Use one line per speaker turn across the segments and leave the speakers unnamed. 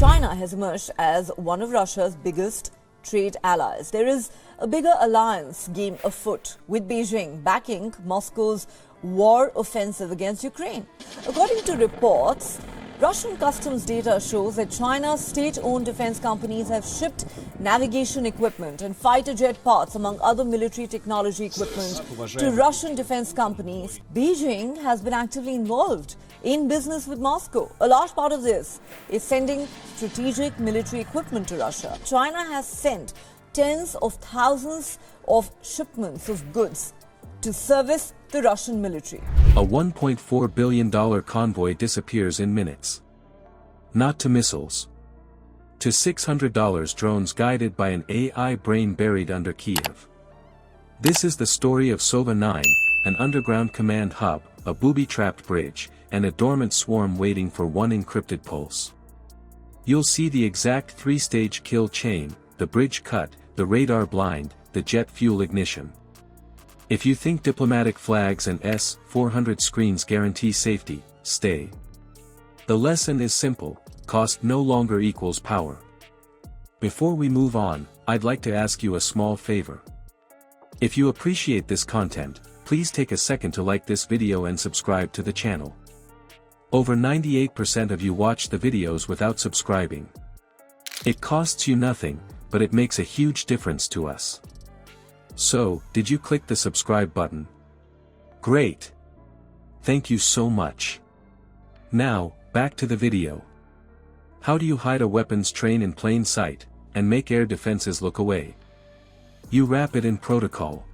China has emerged as one of Russia's biggest trade allies. There is a bigger alliance game afoot, with Beijing backing Moscow's war offensive against Ukraine. According to reports, Russian customs data shows that China's state-owned defense companies have shipped navigation equipment and fighter jet parts, among other military technology equipment, to Russian defense companies. Beijing has been actively involved in business with Moscow. A large part of this is sending strategic military equipment to Russia. China has sent tens of thousands of shipments of goods to service the Russian military.
A $1.4 billion convoy disappears in minutes. Not to missiles. To $600 drones guided by an AI brain buried under Kiev. This is the story of Sova 9, an underground command hub, a booby-trapped bridge, and a dormant swarm waiting for one encrypted pulse. You'll see the exact three-stage kill chain, the bridge cut, the radar blind, the jet fuel ignition. If you think diplomatic flags and S-400 screens guarantee safety, stay. The lesson is simple: cost no longer equals power. Before we move on, I'd like to ask you a small favor. If you appreciate this content, please take a second to like this video and subscribe to the channel. Over 98% of you watch the videos without subscribing. It costs you nothing, but it makes a huge difference to us. So, did you click the subscribe button? Great! Thank you so much. Now, back to the video. How do you hide a weapons train in plain sight, and make air defenses look away? You wrap it in protocol.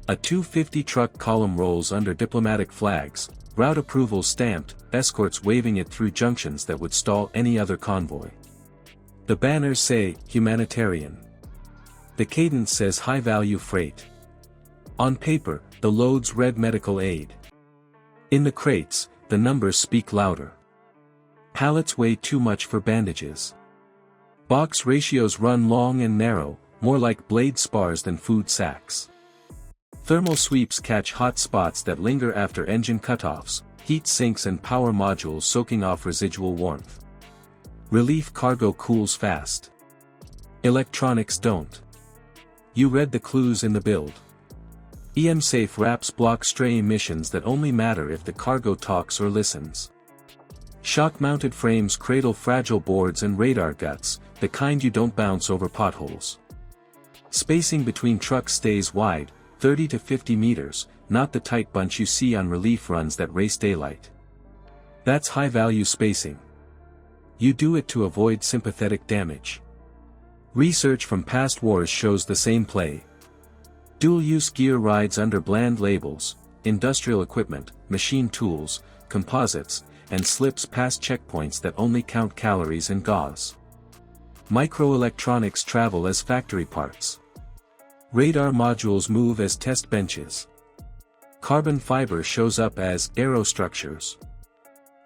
A 250 truck column rolls under diplomatic flags, route approval stamped, escorts waving it through junctions that would stall any other convoy. The banners say, humanitarian. The cadence says high-value freight. On paper, the loads read medical aid. In the crates, the numbers speak louder. Pallets weigh too much for bandages. Box ratios run long and narrow, more like blade spars than food sacks. Thermal sweeps catch hot spots that linger after engine cutoffs, heat sinks and power modules soaking off residual warmth. Relief cargo cools fast. Electronics don't. You read the clues in the build. EM-safe wraps block stray emissions that only matter if the cargo talks or listens. Shock-mounted frames cradle fragile boards and radar guts, the kind you don't bounce over potholes. Spacing between trucks stays wide, 30 to 50 meters, not the tight bunch you see on relief runs that race daylight. That's high-value spacing. You do it to avoid sympathetic damage. Research from past wars shows the same play. Dual-use gear rides under bland labels, industrial equipment, machine tools, composites, and slips past checkpoints that only count calories and gauze. Microelectronics travel as factory parts. Radar modules move as test benches. Carbon fiber shows up as aerostructures.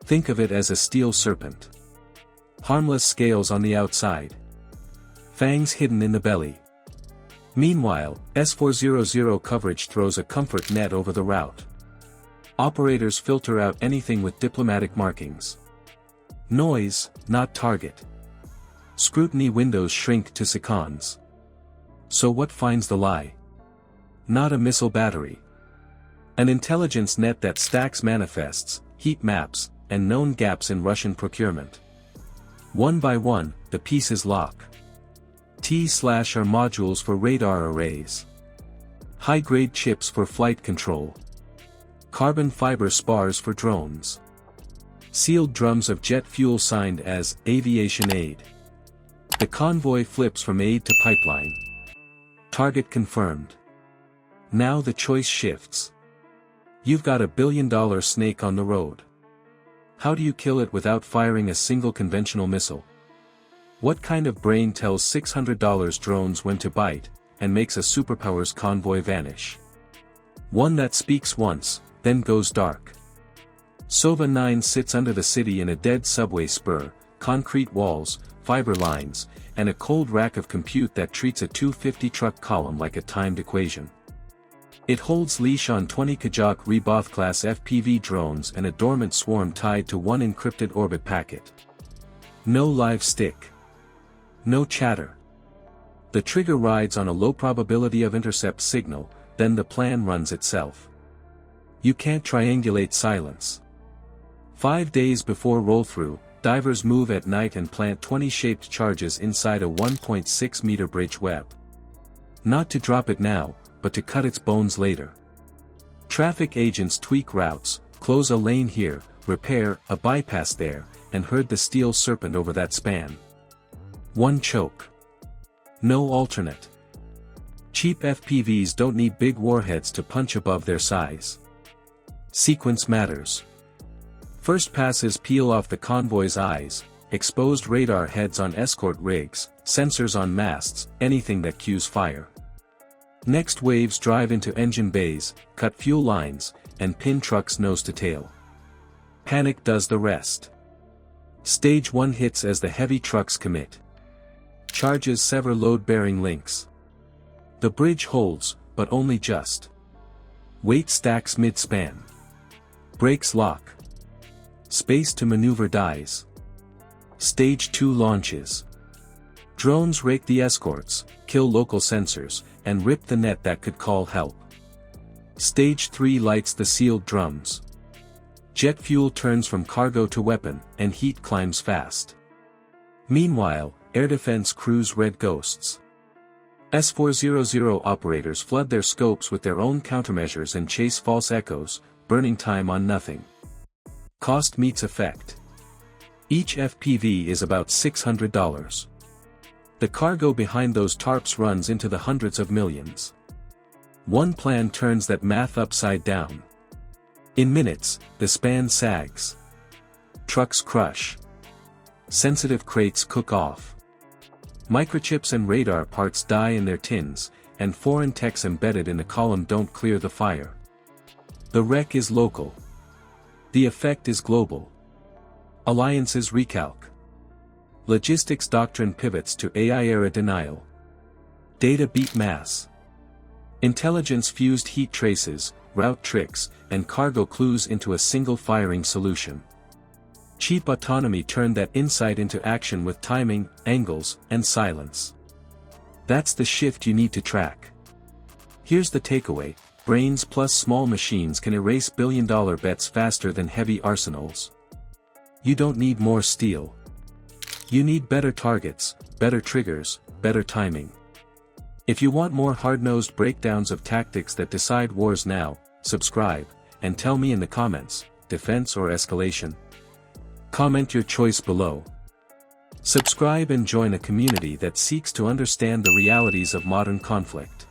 Think of it as a steel serpent. Harmless scales on the outside. Fangs hidden in the belly. Meanwhile, S-400 coverage throws a comfort net over the route. Operators filter out anything with diplomatic markings. Noise, not target. Scrutiny windows shrink to seconds. So what finds the lie? Not a missile battery. An intelligence net that stacks manifests, heat maps, and known gaps in Russian procurement. One by one, the pieces lock. T/R modules for radar arrays. High-grade chips for flight control. Carbon fiber spars for drones. Sealed drums of jet fuel signed as aviation aid. The convoy flips from aid to pipeline. Target confirmed. Now the choice shifts. You've got $1 billion snake on the road. How do you kill it without firing a single conventional missile? What kind of brain tells $600 drones when to bite, and makes a superpower's convoy vanish? One that speaks once, then goes dark. Sova 9 sits under the city in a dead subway spur, concrete walls, fiber lines, and a cold rack of compute that treats a 250 truck column like a timed equation. It holds leash on 20 Kajak Ryabov-class FPV drones and a dormant swarm tied to one encrypted orbit packet. No live stick. No chatter. The trigger rides on a low probability of intercept signal, then the plan runs itself. You can't triangulate silence. 5 days before roll-through, divers move at night and plant 20 shaped charges inside a 1.6 meter bridge web. Not to drop it now, but to cut its bones later. Traffic agents tweak routes, close a lane here, repair a bypass there, and herd the steel serpent over that span. One choke. No alternate. Cheap FPVs don't need big warheads to punch above their size. Sequence matters. First passes peel off the convoy's eyes, exposed radar heads on escort rigs, sensors on masts, anything that cues fire. Next waves drive into engine bays, cut fuel lines, and pin trucks nose to tail. Panic does the rest. Stage 1 hits as the heavy trucks commit. Charges sever load-bearing links. The bridge holds, but only just. Weight stacks mid-span. Brakes lock. Space to maneuver dies. Stage 2 launches. Drones rake the escorts, kill local sensors, and rip the net that could call help. Stage 3 lights the sealed drums. Jet fuel turns from cargo to weapon, and heat climbs fast. Meanwhile, air defense crews red ghosts. S-400 operators flood their scopes with their own countermeasures and chase false echoes, burning time on nothing. Cost meets effect. Each FPV is about $600. The cargo behind those tarps runs into the hundreds of millions. One plan turns that math upside down. In minutes, the span sags. Trucks crush. Sensitive crates cook off. Microchips and radar parts die in their tins, and foreign techs embedded in the column don't clear the fire. The wreck is local. The effect is global. Alliances recalc. Logistics doctrine pivots to AI-era denial. Data beat mass. Intelligence fused heat traces, route tricks, and cargo clues into a single firing solution. Cheap autonomy turned that insight into action with timing, angles, and silence. That's the shift you need to track. Here's the takeaway: brains plus small machines can erase billion-dollar bets faster than heavy arsenals. You don't need more steel. You need better targets, better triggers, better timing. If you want more hard-nosed breakdowns of tactics that decide wars now, subscribe, and tell me in the comments, defense or escalation? Comment your choice below. Subscribe and join a community that seeks to understand the realities of modern conflict.